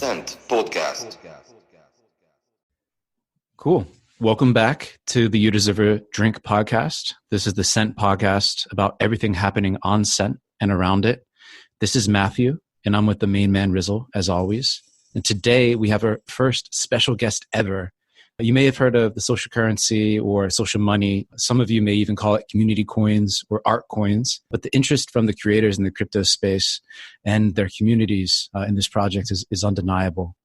Cent Podcast. Cool. Welcome back to the You Deserve a Drink podcast. This is the Cent podcast about everything happening on Cent and around it. This is Matthew, and I'm with the main man, Rizzle, as always. And today we have our first special guest ever. You may have heard of the social currency or social money. Some of you may even call it community coins or art coins. But the interest from the creators in the crypto space and their communities in this project is undeniable.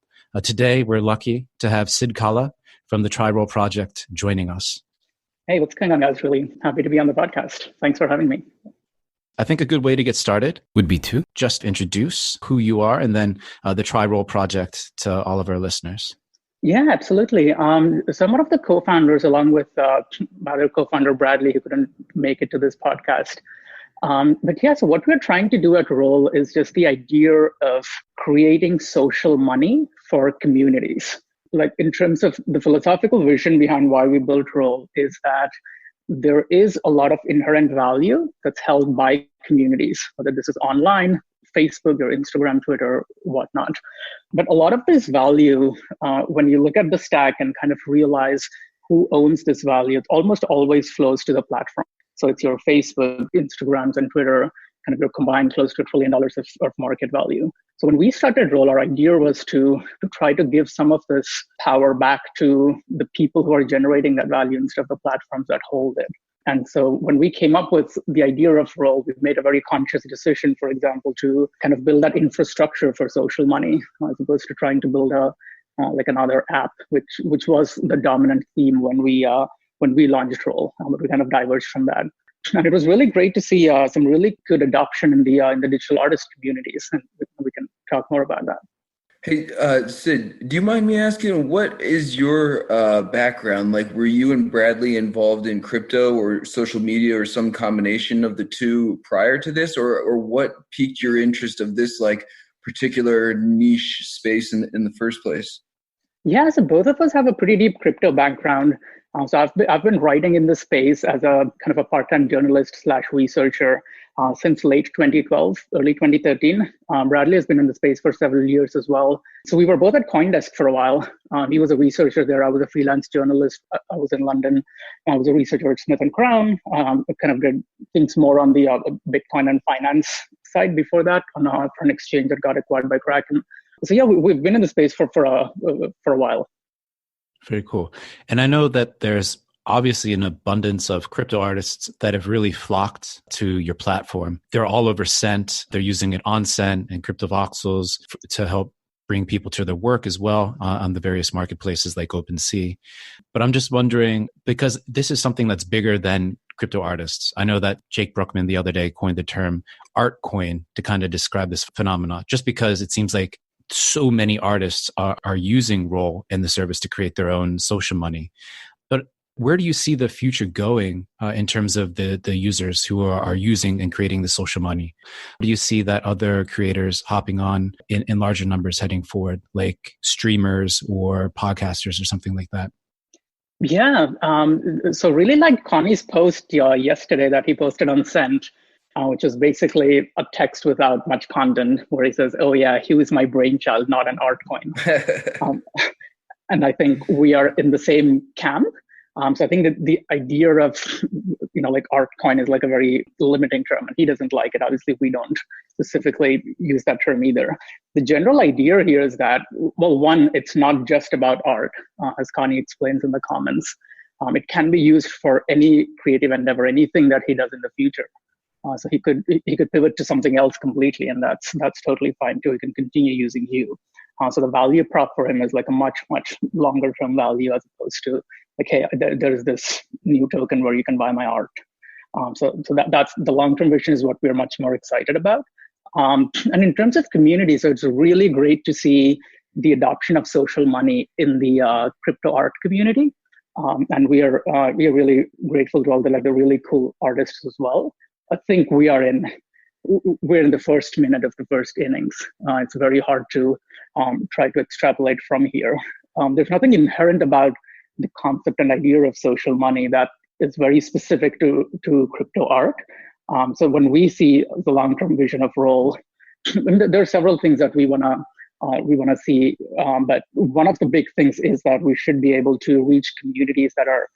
Today, we're lucky to have Sid Kalla from the TryRoll project joining us. Hey, what's going on, guys? Really happy to be on the podcast. Thanks for having me. I think a good way to get started would be to just introduce who you are and then the TryRoll project to all of our listeners. Yeah, absolutely. So I'm one of the co-founders along with my other co-founder, Bradley, who couldn't make it to this podcast. So what we're trying to do at Roll is just the idea of creating social money for communities. Like in terms of the philosophical vision behind why we built Roll is that there is a lot of inherent value that's held by communities, whether this is online, Facebook or Instagram, Twitter, whatnot. But a lot of this value, when you look at the stack and kind of realize who owns this value, it almost always flows to the platform. So it's your Facebook, Instagrams, and Twitter, kind of your combined close to $1 trillion of market value. So when we started Roll, our idea was to try to give some of this power back to the people who are generating that value instead of the platforms that hold it. And so when we came up with the idea of Roll, we've made a very conscious decision, for example, to kind of build that infrastructure for social money, as opposed to trying to build another app, which was the dominant theme when we launched Roll. But we kind of diverged from that. And it was really great to see some really good adoption in the digital artist communities, and we can talk more about that. Hey, Sid, do you mind me asking, what is your background? Like, were you and Bradley involved in crypto or social media or some combination of the two prior to this? Or what piqued your interest of this like particular niche space in the first place? Yeah, so both of us have a pretty deep crypto background. So I've been writing in this space as a kind of a part-time journalist / researcher since late 2012, early 2013. Bradley has been in the space for several years as well. So we were both at CoinDesk for a while. He was a researcher there. I was a freelance journalist. I was in London. I was a researcher at Smith & Crown. Kind of did things more on the Bitcoin and finance side before that on an exchange that got acquired by Kraken. So yeah, we've been in the space for a while. Very cool. And I know that there's obviously an abundance of crypto artists that have really flocked to your platform. They're all over Cent. They're using it on Cent and crypto voxels to help bring people to their work as well on the various marketplaces like OpenSea. But I'm just wondering, because this is something that's bigger than crypto artists. I know that Jake Brookman the other day coined the term art coin to kind of describe this phenomenon, just because it seems like so many artists are using Roll and the service to create their own social money. But where do you see the future going in terms of the users who are using and creating the social money? Do you see that other creators hopping on in larger numbers heading forward, like streamers or podcasters or something like that? Yeah. So really like Connie's post yesterday that he posted on Cent, which is basically a text without much content where he says, oh yeah, he was my brainchild, not an art coin. And I think we are in the same camp. So I think that the idea of, like art coin is like a very limiting term, and he doesn't like it. Obviously, we don't specifically use that term either. The general idea here is that, well, one, it's not just about art, as Connie explains in the comments. It can be used for any creative endeavor, anything that he does in the future. So he could pivot to something else completely, and that's totally fine too. He can continue using you. So the value prop for him is like a much longer term value, as opposed to like, hey, there's this new token where you can buy my art. So that's the long term vision is what we're much more excited about. And in terms of community, so it's really great to see the adoption of social money in the crypto art community. And we are really grateful to all the really cool artists as well. I think we're in the first minute of the first innings. It's very hard to try to extrapolate from here. There's nothing inherent about the concept and idea of social money that is very specific to crypto art. So when we see the long-term vision of Roll, there are several things that we want to we want to see. But one of the big things is that we should be able to reach communities that are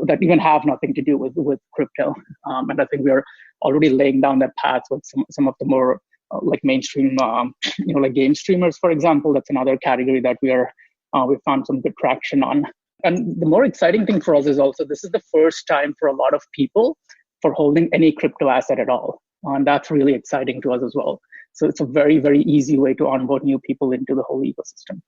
that even have nothing to do with crypto. And I think we are already laying down that path with some of the more like mainstream, like game streamers, for example. That's another category that we found some good traction on. And the more exciting thing for us is also this is the first time for a lot of people for holding any crypto asset at all. And that's really exciting to us as well. So it's a very, very easy way to onboard new people into the whole ecosystem.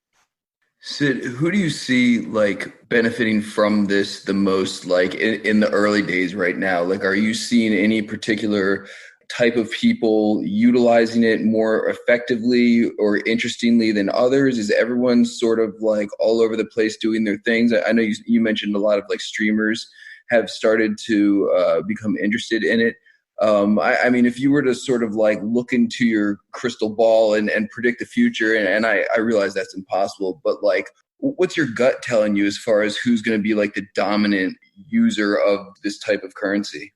Sid, who do you see like benefiting from this the most, like in the early days right now? Like, are you seeing any particular type of people utilizing it more effectively or interestingly than others? Is everyone sort of like all over the place doing their things? I know you mentioned a lot of like streamers have started to become interested in it. I mean, if you were to sort of like look into your crystal ball and predict the future, and I realize that's impossible, but like, what's your gut telling you as far as who's going to be like the dominant user of this type of currency?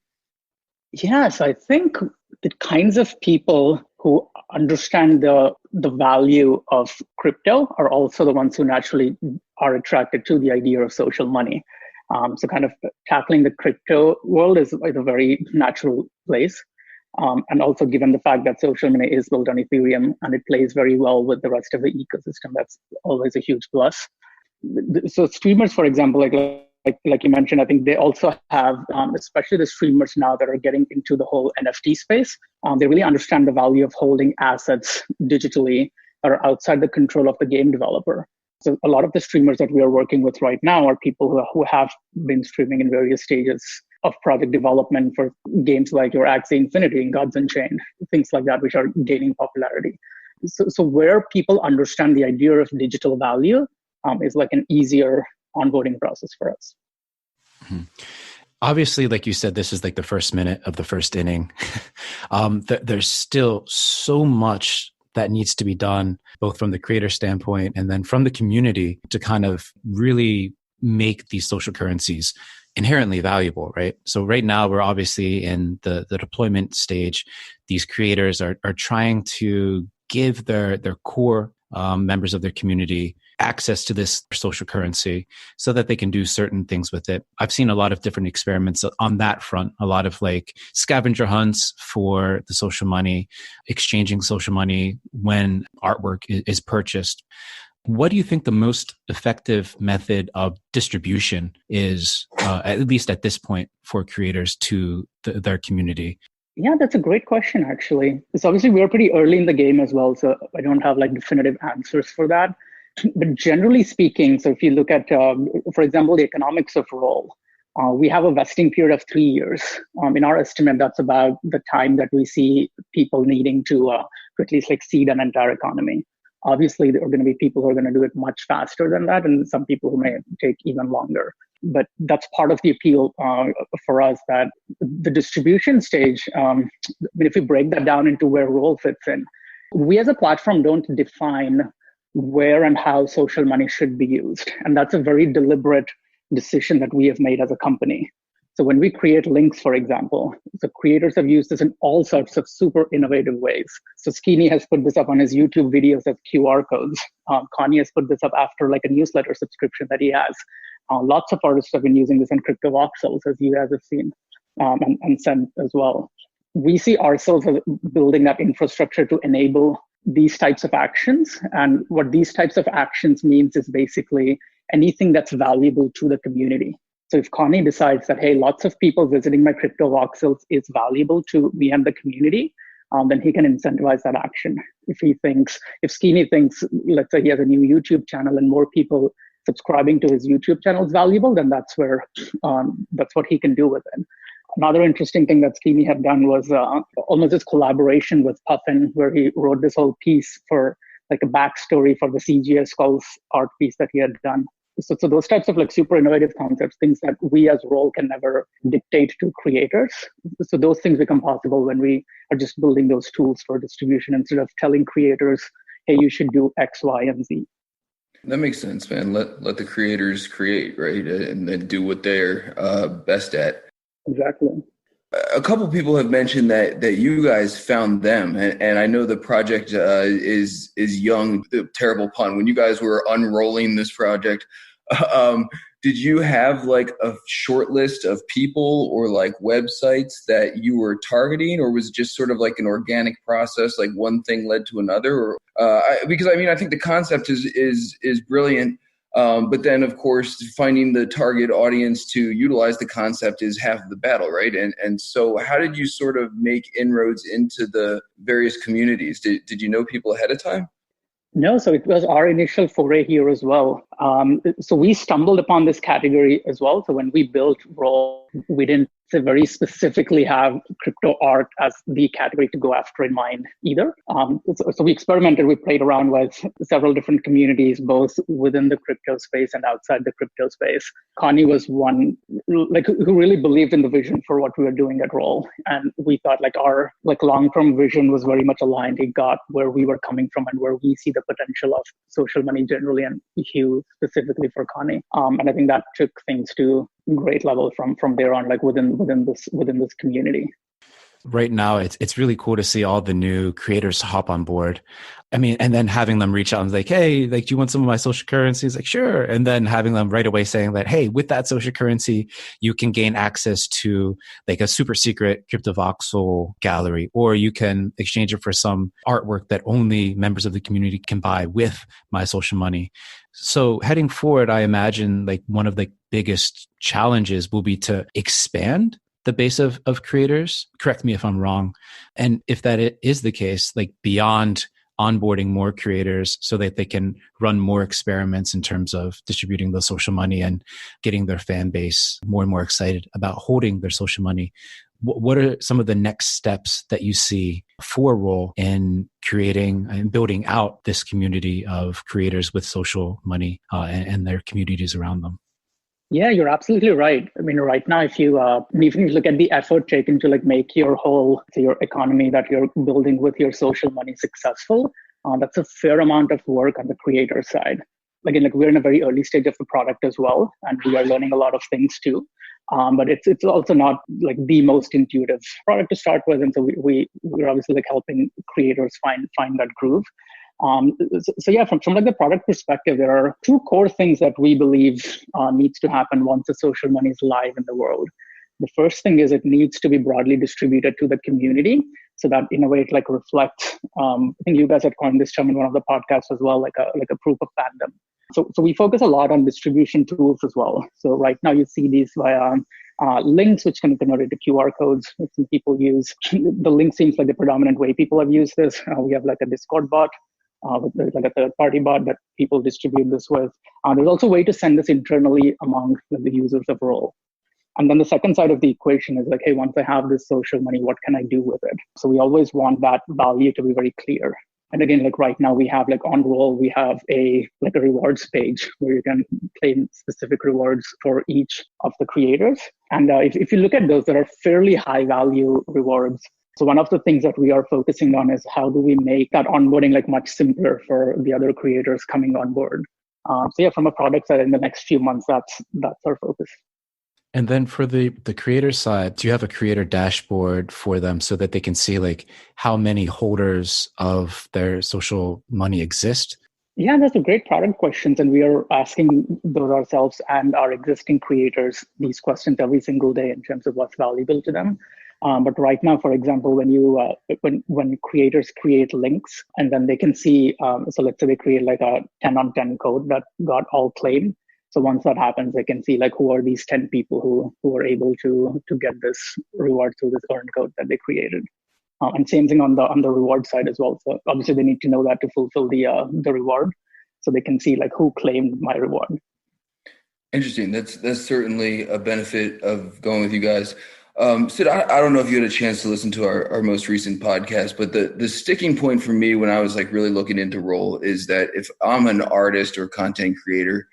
Yes, I think the kinds of people who understand the value of crypto are also the ones who naturally are attracted to the idea of social money. So kind of tackling the crypto world is like a very natural place. And also given the fact that social money is built on Ethereum and it plays very well with the rest of the ecosystem, that's always a huge plus. So streamers, for example, like you mentioned, I think they also have, especially the streamers now that are getting into the whole NFT space, they really understand the value of holding assets digitally that are outside the control of the game developer. So a lot of the streamers that we are working with right now are people who have been streaming in various stages of project development for games like your Axie Infinity and Gods Unchained, things like that, which are gaining popularity. So where people understand the idea of digital value is like an easier onboarding process for us. Mm-hmm. Obviously, like you said, this is like the first minute of the first inning. There's still so much that needs to be done, both from the creator standpoint and then from the community to kind of really make these social currencies inherently valuable, right? So right now, we're obviously in the deployment stage. These creators are trying to give their core members of their community access to this social currency so that they can do certain things with it. I've seen a lot of different experiments on that front, a lot of like scavenger hunts for the social money, exchanging social money when artwork is purchased. What do you think the most effective method of distribution is, at least at this point, for creators to their community? Yeah, that's a great question, actually. So obviously we're pretty early in the game as well, so I don't have like definitive answers for that. But generally speaking, so if you look at, for example, the economics of roll, we have a vesting period of 3 years. In our estimate, that's about the time that we see people needing to at least like seed an entire economy. Obviously, there are going to be people who are going to do it much faster than that, and some people who may take even longer. But that's part of the appeal for us, that the distribution stage, if we break that down into where roll fits in, we as a platform don't define where and how social money should be used. And that's a very deliberate decision that we have made as a company. So when we create links, for example, the creators have used this in all sorts of super innovative ways. So Skinny has put this up on his YouTube videos as QR codes. Kanye has put this up after like a newsletter subscription that he has. Lots of artists have been using this in crypto voxels, as you guys have seen, and Cent as well. We see ourselves as building that infrastructure to enable these types of actions. And what these types of actions means is basically anything that's valuable to the community. So if Connie decides that, hey, lots of people visiting my crypto voxels is valuable to me and the community, then he can incentivize that action. If Skinny thinks, let's say he has a new YouTube channel and more people subscribing to his YouTube channel is valuable, then that's what he can do with it. Another interesting thing that Skinny had done was almost this collaboration with Puffin, where he wrote this whole piece for like a backstory for the CGS Skulls art piece that he had done. So those types of like super innovative concepts, things that we as Roll can never dictate to creators. So those things become possible when we are just building those tools for distribution instead of telling creators, hey, you should do X, Y, and Z. That makes sense, man. Let the creators create, right? And then do what they're best at. Exactly. A couple people have mentioned that you guys found them, and I know the project is young. Terrible pun. When you guys were unrolling this project, um, did you have like a short list of people or like websites that you were targeting, or was it just sort of like an organic process, like one thing led to another? Or because I mean, I think the concept is brilliant. But then, of course, finding the target audience to utilize the concept is half of the battle, right? And so how did you sort of make inroads into the various communities? Did you know people ahead of time? No, so it was our initial foray here as well. So we stumbled upon this category as well. So when we built Roll, we didn't very specifically have crypto art as the category to go after in mind either. So we experimented, we played around with several different communities, both within the crypto space and outside the crypto space. Connie was one like who really believed in the vision for what we were doing at Roll. And we thought like our like long-term vision was very much aligned. It got where we were coming from and where we see the potential of social money generally, and Hugh specifically for Connie. And I think that took things to great level from there on, like within this community. Right now, it's really cool to see all the new creators hop on board. I mean, and then having them reach out and like, hey, like, do you want some of my social currencies? Like, sure. And then having them right away saying that, hey, with that social currency, you can gain access to like a super secret CryptoVoxel gallery, or you can exchange it for some artwork that only members of the community can buy with my social money. So heading forward, I imagine like one of the biggest challenges will be to expand the base of creators. Correct me if I'm wrong. And if that is the case, like beyond onboarding more creators so that they can run more experiments in terms of distributing the social money and getting their fan base more and more excited about holding their social money. What are some of the next steps that you see for Roll in creating and building out this community of creators with social money and their communities around them? Yeah, you're absolutely right. I mean, right now, if you even look at the effort taken to like make your your economy that you're building with your social money successful, that's a fair amount of work on the creator side. Again, like we're in a very early stage of the product as well, and we are learning a lot of things too. But it's also not like the most intuitive product to start with, and so we're obviously like helping creators find that groove. So yeah, from like the product perspective, there are two core things that we believe needs to happen once the social money is live in the world. The first thing is it needs to be broadly distributed to the community so that in a way it like reflects, I think you guys had coined this term in one of the podcasts as well, like a proof of fandom. So we focus a lot on distribution tools as well. So right now you see these via links, which can be converted to QR codes, which some people use. The link seems like the predominant way people have used this. We have like a Discord bot, with like a third-party bot that people distribute this with. There's also a way to send this internally among the users of Roll. And then the second side of the equation is like, hey, once I have this social money, what can I do with it? So we always want that value to be very clear. And again, like right now we have like on Roll, we have a rewards page where you can claim specific rewards for each of the creators. And if you look at those, there are fairly high value rewards. So one of the things that we are focusing on is how do we make that onboarding like much simpler for the other creators coming on board. So yeah, from a product side in the next few months, that's our focus. And then for the creator side, do you have a creator dashboard for them so that they can see like how many holders of their social money exist? Yeah, that's a great product questions. And we are asking those ourselves and our existing creators these questions every single day in terms of what's valuable to them. But right now, for example, when you when creators create links and then they can see, so let's say they create like a 10 on 10 code that got all claimed. So once that happens, they can see like who are these 10 people who are able to get this reward through this earned code that they created. And same thing on the reward side as well. So obviously they need to know that to fulfill the reward, so they can see like who claimed my reward. Interesting. That's certainly a benefit of going with you guys. Sid, I don't know if you had a chance to listen to our most recent podcast, but the sticking point for me when I was like really looking into Roll is that if I'm an artist or content creator,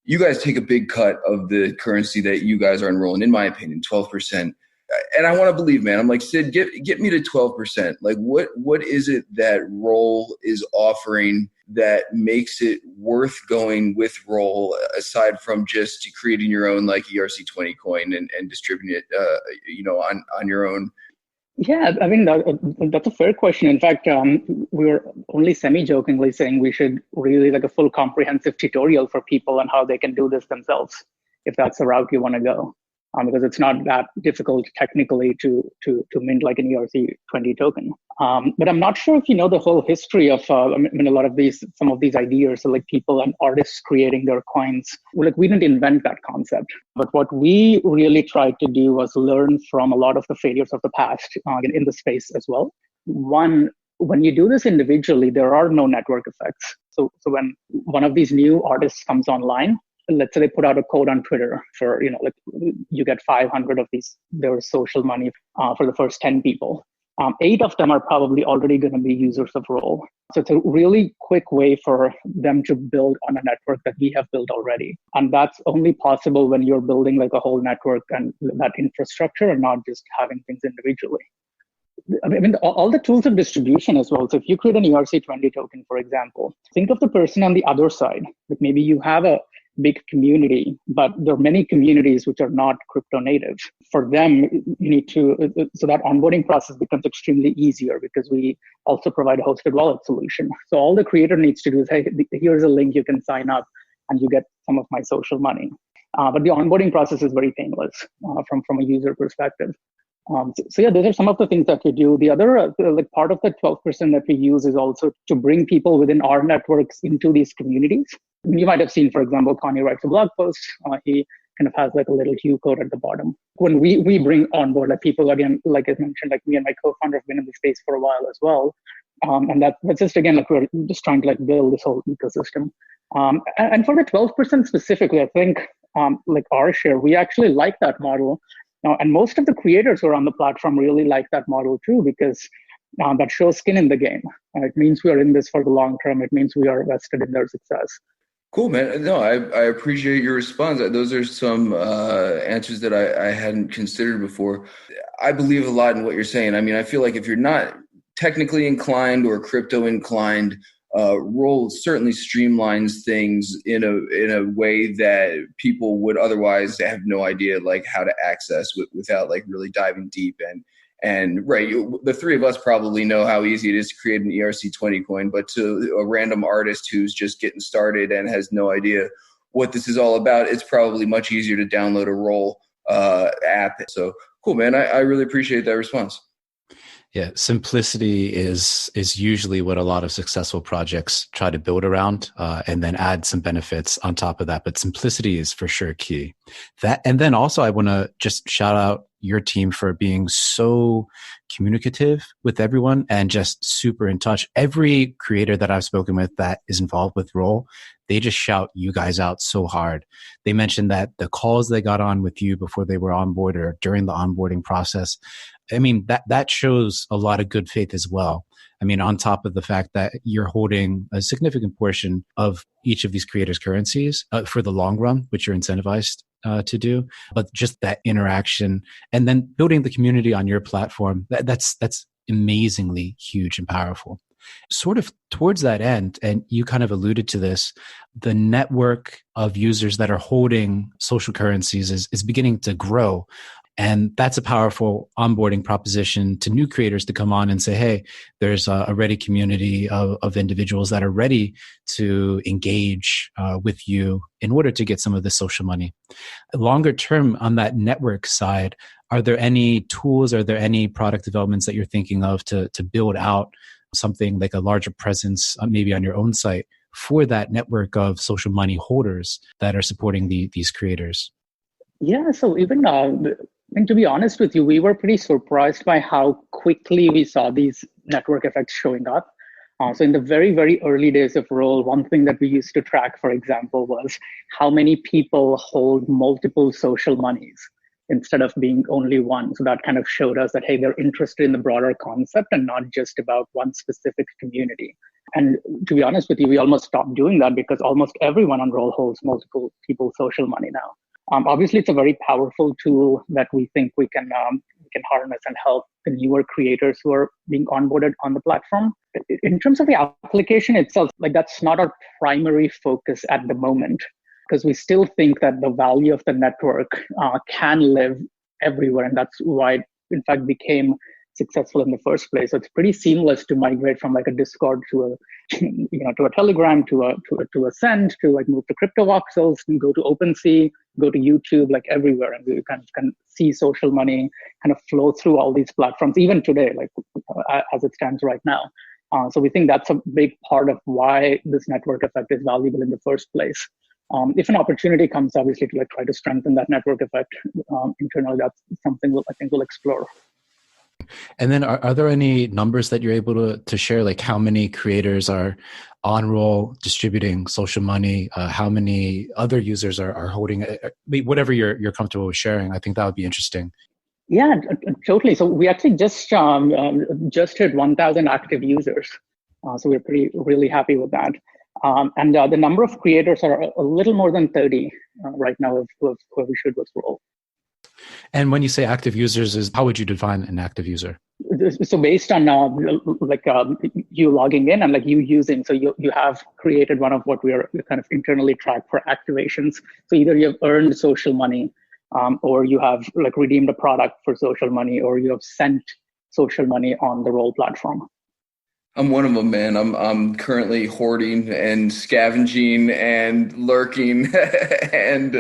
you guys take a big cut of the currency that you guys are enrolling, in my opinion, 12%. and I want to believe, man, I'm like, Sid, get me to 12%. Like what is it that Roll is offering that makes it worth going with Roll, aside from just creating your own like ERC20 coin and distributing it, on your own? Yeah, I mean, that's a fair question. In fact, we were only semi-jokingly saying we should really like a full comprehensive tutorial for people on how they can do this themselves, if that's the route you want to go. Because it's not that difficult technically to mint like an ERC20 token. But I'm not sure if you know the whole history of some of these ideas, so like people and artists creating their coins. Like we didn't invent that concept, but what we really tried to do was learn from a lot of the failures of the past in the space as well. One, when you do this individually, there are no network effects. So when one of these new artists comes online, let's say they put out a code on Twitter for, like you get 500 of their social money for the first 10 people. 8 of them are probably already going to be users of Roll. So it's a really quick way for them to build on a network that we have built already. And that's only possible when you're building like a whole network and that infrastructure and not just having things individually. I mean, all the tools of distribution as well. So if you create an ERC20 token, for example, think of the person on the other side. Like maybe you have a big community, but there are many communities which are not crypto native. For them, you need to, so that onboarding process becomes extremely easier because we also provide a hosted wallet solution. So all the creator needs to do is, hey, here's a link, you can sign up and you get some of my social money. But the onboarding process is very painless from a user perspective. So yeah, those are some of the things that we do. The other like part of the 12% that we use is also to bring people within our networks into these communities. You might have seen, for example, Connie writes a blog post. He kind of has like a little Q code at the bottom. When we bring on board like people, again, like I mentioned, like me and my co-founder have been in the space for a while as well. And that's just, again, like we're just trying to like build this whole ecosystem. And for the 12% specifically, I think like our share, we actually like that model. Now, and most of the creators who are on the platform really like that model too, because that shows skin in the game. It means we are in this for the long term. It means we are vested in their success. Cool, man. No, I appreciate your response. Those are some answers that I hadn't considered before. I believe a lot in what you're saying. I mean, I feel like if you're not technically inclined or crypto inclined, Roll certainly streamlines things in a way that people would otherwise have no idea like how to access without like really diving deep. And right, the three of us probably know how easy it is to create an ERC20 coin, but to a random artist who's just getting started and has no idea what this is all about, it's probably much easier to download a Roll app. So cool, man. I really appreciate that response. Yeah, simplicity is usually what a lot of successful projects try to build around, and then add some benefits on top of that. But simplicity is for sure key. And then also I want to just shout out your team for being so communicative with everyone and just super in touch. Every creator that I've spoken with that is involved with Roll, they just shout you guys out so hard. They mentioned that the calls they got on with you before they were on board or during the onboarding process, I mean, that shows a lot of good faith as well. I mean, on top of the fact that you're holding a significant portion of each of these creators' currencies for the long run, which you're incentivized to do, but just that interaction and then building the community on your platform, that's amazingly huge and powerful. Sort of towards that end, and you kind of alluded to this, the network of users that are holding social currencies is beginning to grow. And that's a powerful onboarding proposition to new creators to come on and say, hey, there's a ready community of individuals that are ready to engage with you in order to get some of the social money. Longer term on that network side, are there any tools, are there any product developments that you're thinking of to build out something like a larger presence maybe on your own site for that network of social money holders that are supporting these creators? Yeah, so even and to be honest with you, we were pretty surprised by how quickly we saw these network effects showing up. So in the very, very early days of Roll, one thing that we used to track, for example, was how many people hold multiple social monies instead of being only one. So that kind of showed us that, hey, they're interested in the broader concept and not just about one specific community. And to be honest with you, we almost stopped doing that because almost everyone on Roll holds multiple people's social money now. Obviously, it's a very powerful tool that we think we can harness and help the newer creators who are being onboarded on the platform. In terms of the application itself, like that's not our primary focus at the moment, because we still think that the value of the network can live everywhere, and that's why it, in fact, became successful in the first place. So it's pretty seamless to migrate from like a Discord to a to a Telegram to a Send, to like move to crypto voxels, and go to OpenSea, go to YouTube, like everywhere, and you can see social money kind of flow through all these platforms even today, like as it stands right now. So we think that's a big part of why this network effect is valuable in the first place. If an opportunity comes, obviously, to like try to strengthen that network effect internally, that's something I think we'll explore. And then are there any numbers that you're able to share, like how many creators are on roll distributing social money, how many other users are holding it? Whatever you're comfortable with sharing, I think that would be interesting. Yeah, totally. So we actually just hit 1,000 active users. So we're really happy with that. And the number of creators are a little more than 30 right now who have issued with Roll. And when you say active users, how would you define an active user? So based on you logging in and like you using, so you have created one of what we are kind of internally tracked for activations. So either you have earned social money, or you have like redeemed a product for social money, or you have sent social money on the Roll platform. I'm one of them, man. I'm currently hoarding and scavenging and lurking and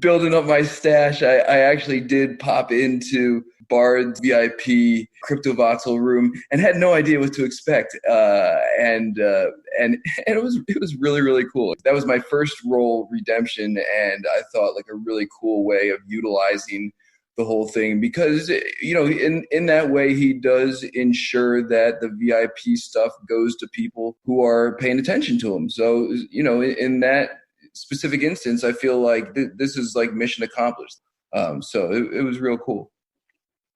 building up my stash. I actually did pop into Bard's VIP crypto voxel room and had no idea what to expect. And it was really, really cool. That was my first Roll redemption, and I thought like a really cool way of utilizing the whole thing, because in that way he does ensure that the VIP stuff goes to people who are paying attention to him. So in that specific instance, I feel like this is like mission accomplished. So it was real cool.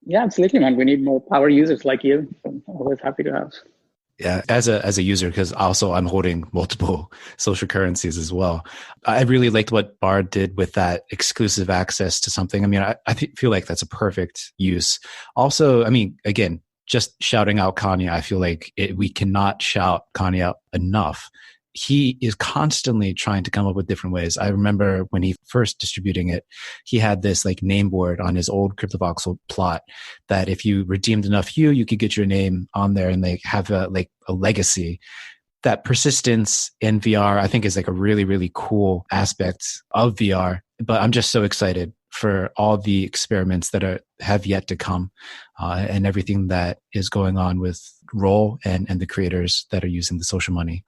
Yeah, absolutely, man. We need more power users like you. So always happy to have. Yeah, as a user, because also I'm holding multiple social currencies as well. I really liked what Bard did with that exclusive access to something. I mean, I feel like that's a perfect use. Also, I mean, again, just shouting out Kanye, I feel like we cannot shout Kanye out enough. He is constantly trying to come up with different ways. I remember when he first distributing it, he had this like name board on his old CryptoVoxel plot that if you redeemed enough you could get your name on there and like have a legacy. That persistence in VR, I think, is like a really, really cool aspect of VR. But I'm just so excited for all the experiments that have yet to come, and everything that is going on with Roll and the creators that are using the social money.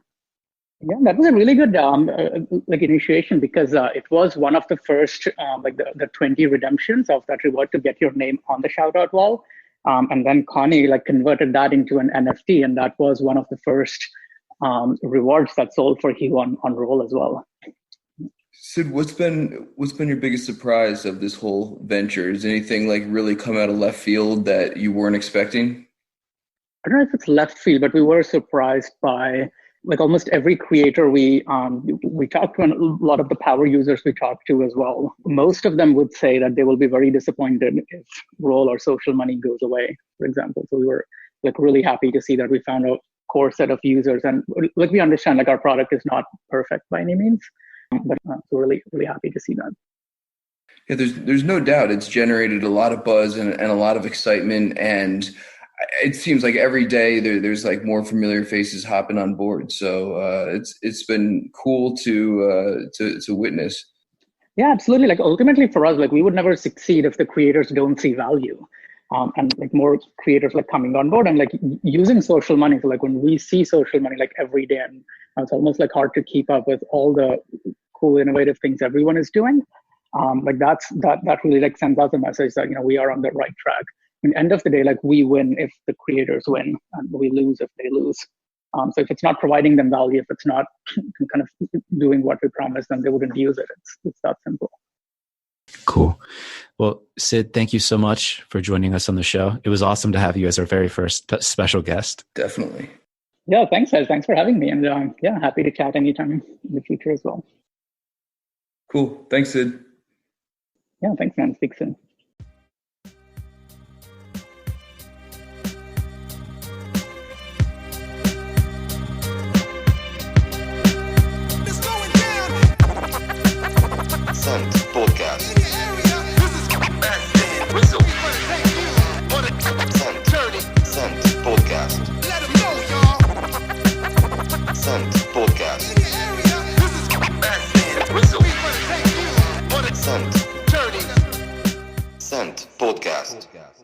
Yeah, that was a really good initiation, because it was one of the first the 20 redemptions of that reward to get your name on the shout out wall. And then Connie converted that into an NFT, and that was one of the first rewards that sold for Hue on Roll as well. Sid, what's been your biggest surprise of this whole venture? Is anything really come out of left field that you weren't expecting? I don't know if it's left field, but we were surprised by almost every creator we talked to, and a lot of the power users we talked to as well. Most of them would say that they will be very disappointed if Roll or social money goes away, for example. So we were really happy to see that we found a core set of users, and we understand our product is not perfect by any means, but we're really, really happy to see that. Yeah, there's no doubt it's generated a lot of buzz and a lot of excitement, and it seems like every day there's more familiar faces hopping on board. So it's been cool to witness. Yeah, absolutely. Ultimately for us, we would never succeed if the creators don't see value, and more creators coming on board and using social money. So when we see social money every day, and it's almost hard to keep up with all the cool, innovative things everyone is doing. That really sends us a message that we are on the right track. At the end of the day, we win if the creators win, and we lose if they lose. So if it's not providing them value, if it's not kind of doing what we promised, then they wouldn't use it. It's that simple. Cool. Well, Sid, thank you so much for joining us on the show. It was awesome to have you as our very first special guest. Definitely. Yeah, thanks, guys. Thanks for having me. And happy to chat anytime in the future as well. Cool. Thanks, Sid. Yeah, thanks, man. Speak soon. Cent Podcast. Cent Podcast. Cent Podcast. Cent Podcast.